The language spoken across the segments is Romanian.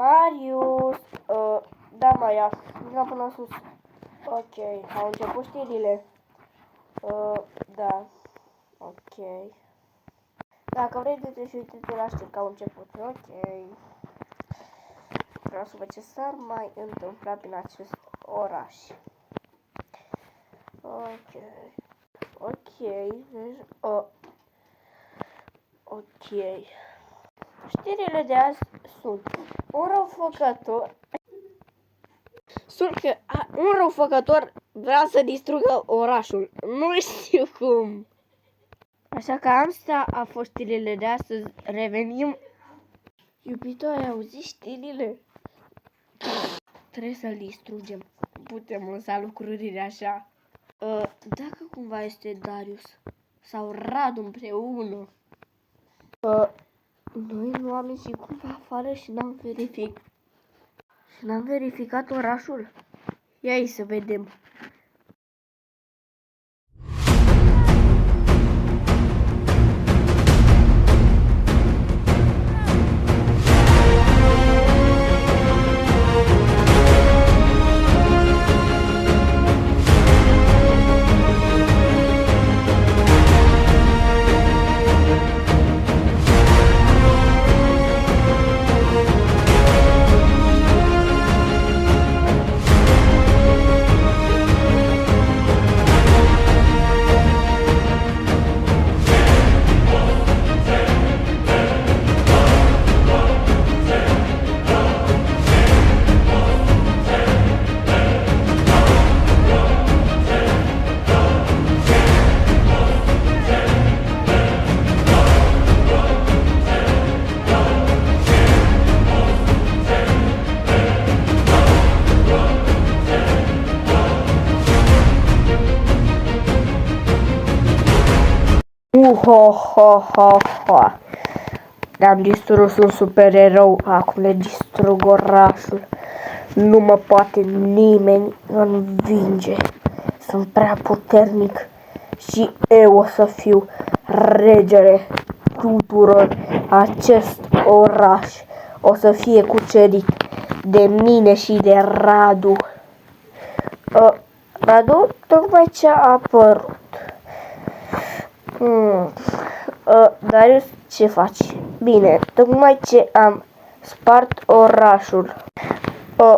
Marius, da, mai ia, vină până sus. Ok, au început știrile. Da, ok. Dacă vrei de te și uite-te la știri că au început. Ok. Vreau să văd ce s-ar mai întâmpla prin acest oraș. Ok. Ok, deci, ok. Știrile de azi sunt un răufăcător. Un răufăcător vrea să distrugă orașul. Nu știu cum. Așa că astea a fost știrile de astăzi. Revenim. Iubito, ai auzit știrile? Trebuie să-l distrugem. Putem lăsa lucrurile așa. Dacă cumva este Darius sau Radu împreună. Noi nu am ieșit cumva afară și n-am verificat orașul. Ia să vedem. Ne-am distrus un supererou, acum le distrug orașul. Nu mă poate nimeni învinge. Sunt prea puternic și eu o să fiu regele tuturor. Acest oraș o să fie cucerit de mine și de Radu. Radu, tocmai ce a apărut. Darius, ce faci? Bine, tocmai ce am spart orașul.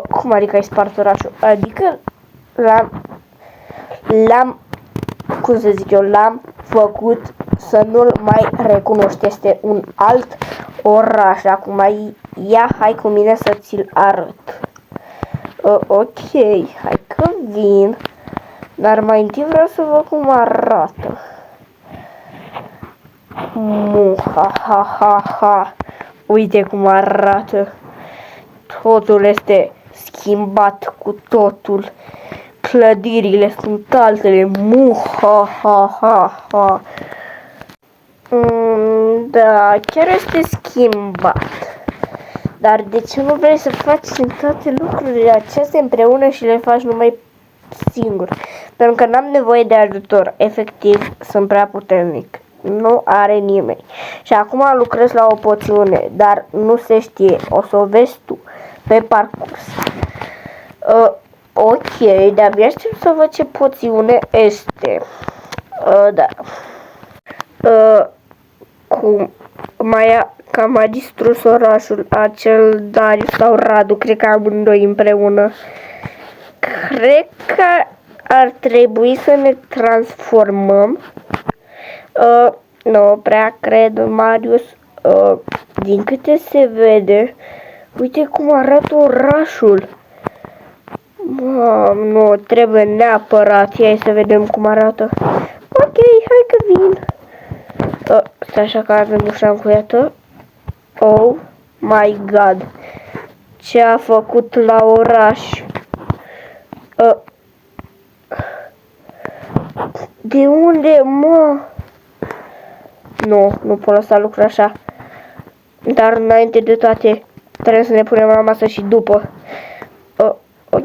Cum adică ai spart orașul? Adică l-am făcut să nu-l mai recunoști. Este un alt oraș. Acum ia, hai cu mine să ți-l arăt. Ok, hai că vin. Dar mai întâi vreau să văd cum arată. Ha. Uite cum arată. Totul este schimbat cu totul. Clădirile sunt altele. Ha. Da, chiar este schimbat. Dar de ce nu vrei să faci toate lucrurile acestea împreună și le faci numai singur? Pentru că n-am nevoie de ajutor. Efectiv, sunt prea puternic. Nu are nimeni. Și acum lucrez la o poțiune, dar nu se știe. O să o vezi tu pe parcurs. Ok, de-abia știu să văd ce poțiune este. Da. Cam a distrus orașul acel Darius sau Radu, cred că amândoi împreună. Cred că ar trebui să ne transformăm. Nu prea cred, Marius. Din câte se vede, uite cum arată orașul. Nu, trebuie neapărat. Ia să vedem cum arată. Ok, hai că vin. Stai așa că avem ușa încuiată. Oh my god. Ce a făcut la oraș? De unde, mă? Nu pot lăsa lucrul așa. Dar înainte de toate, trebuie să ne punem la masă și după. Ok.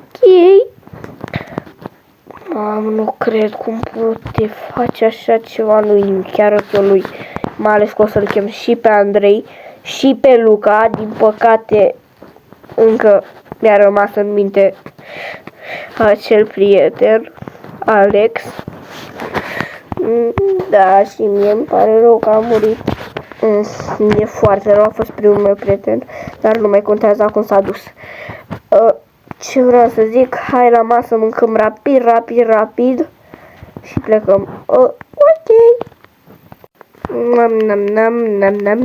Mamă, nu cred cum poate face așa ceva lui, chiar eu lui. Mai ales că o să-l chem și pe Andrei și pe Luca. Din păcate, încă mi-a rămas în minte acel prieten, Alex. Da, și mie îmi pare rău că a murit. E foarte rău, a fost primul meu prieten, dar nu mai contează, acum s-a dus. Ce vreau să zic, hai la masă, mâncăm rapid și plecăm. Ok.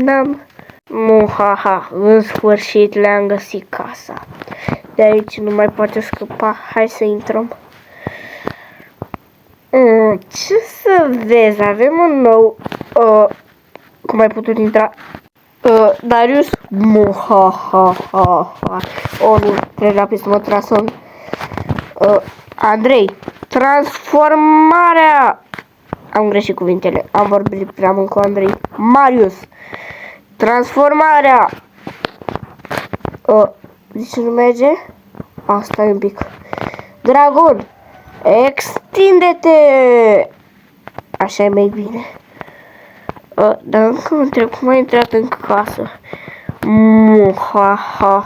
Nam. Muhaha, în sfârșit le-am găsit casa. De aici nu mai poate scăpa, hai să intrăm. Ce să vezi, avem un nou... cum ai putut intra? Darius? Muhahaha. Nu, trebuie rapid să mă transform. Andrei, transformarea! Am greșit cuvintele, am vorbit prea mult cu Andrei. Marius, transformarea! De ce nu merge? Stai un pic. Dragon, extinde-te! Așa e mai bine. Dar încă mă întreb cum a intrat în casă. Muhahaha.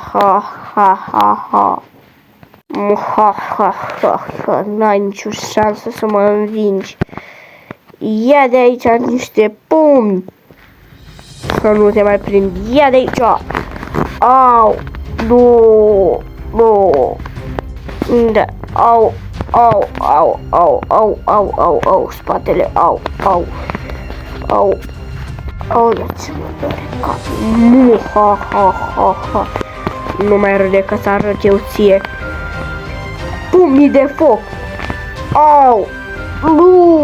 N-ai nicio șansă să mă învingi. Ia de aici niște pumni. Să nu te mai prind. Ia de aici. Au. Nu. Da. Au. Spatele. Au. Ce mă doare capul. Nu mai râde că ți arăt eu ție. Pumnii de foc. Au. Nu.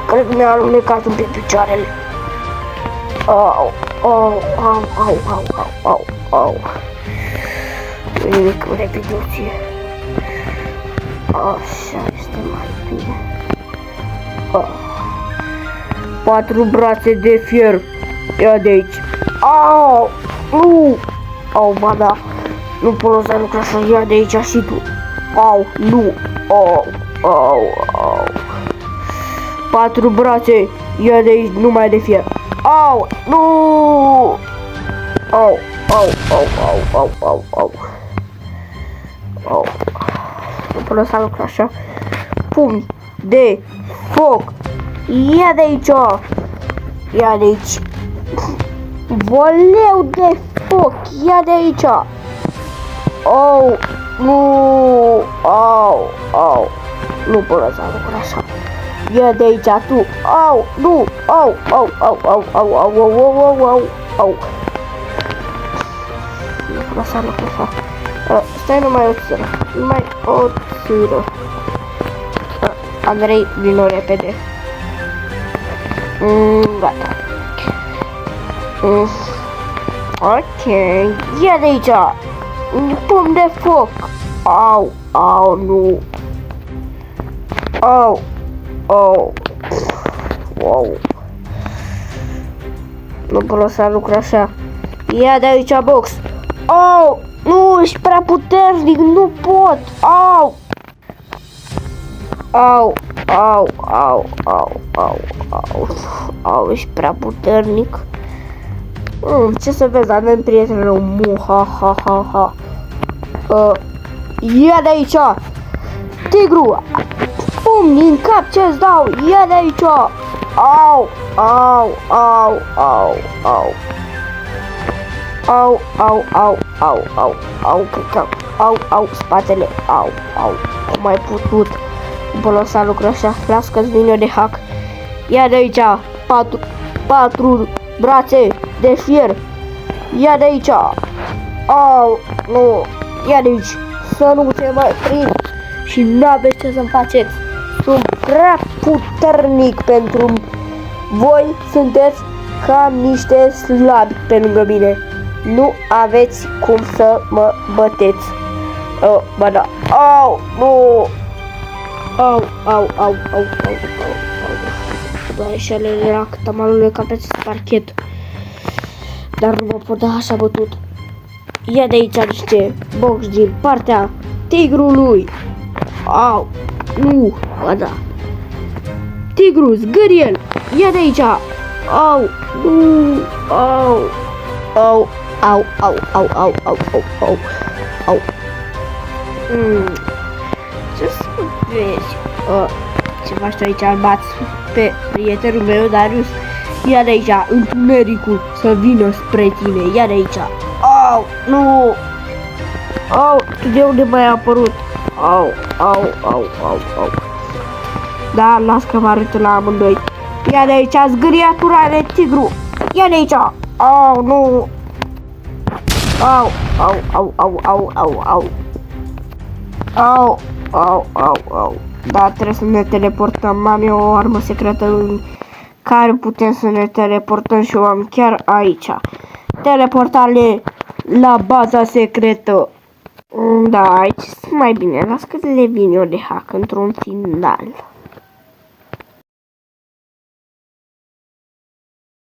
Cred că mi-a alunecat un pic picioarele. Au. Nimic, repetiție. Așa este mai bine. 4 brațe de fier. Ia de aici. Au. Nu. Au, ba da. Nu pot să lucra așa. Ia de aici și tu. Au. Nu. Au. 4 brațe. Ia de aici numai de fier. Au. Nu. Au. Nu pot să lucra așa. Pumni de foc. Ia de aici! Ia de aici! Voleu de foc! Ia de aici! Nu! Nu pot lăsa lucruri așa. Ia de aici tu! Nu! Nu pot lăsa lucruri așa. Stai numai o țără. Andrei, vino repede. Gata. Ok, ia de aici. Pum de foc. Nu. Nu pot lăsa lucruri așa. Ia de aici box. Nu, ești prea puternic, nu pot. Ești prea puternic. Ce să vezi, avem prietenul. Muhahaha. Ia de aici. Tigru. Pumni în cap, ce-ți dau? Ia de aici. Spatele. Cum ai putut? Nu pot lăsa lucruri așa. Las că-ți vin eu de hack. Ia de aici. 4 brațe de fier. Ia de aici. Nu. Ia de aici. Să nu te mai prind. Și n-aveți ce să-mi faceți. Sunt prea puternic pentru voi. Sunteți ca niște slabi pe lângă mine. Nu aveți cum să mă băteți. Ba da. Nu. Doare și alele la cât am alunecat pe acest parchet. Dar nu mă pot da așa bătut. Ia de aici niște box din partea tigrului. Nu. Ba da. Tigru, zgârie-l. Ia de aici. Nu. Au, au, au, au, au, au, au, au. Ce să vezi? Ce faci tu aici? Îl bați pe prietenul meu, Darius? Ia de aici, întunericul să vină spre tine. Ia de aici. Au, nu! Au, de unde m-ai apărut? Au, au, au, au, au. Da, las că mă arăt la amândoi. Ia de aici, zgâriatura de tigru. Ia de aici. Au, nu! Au, au, au, au, au, au, au. Au, au, au, au. Da, trebuie să ne teleportăm. Am eu o armă secretă în care putem să ne teleportăm și o am chiar aici. Teleportare la baza secretă. Da, aici sunt mai bine. Las că le vin eu de hack într-un final.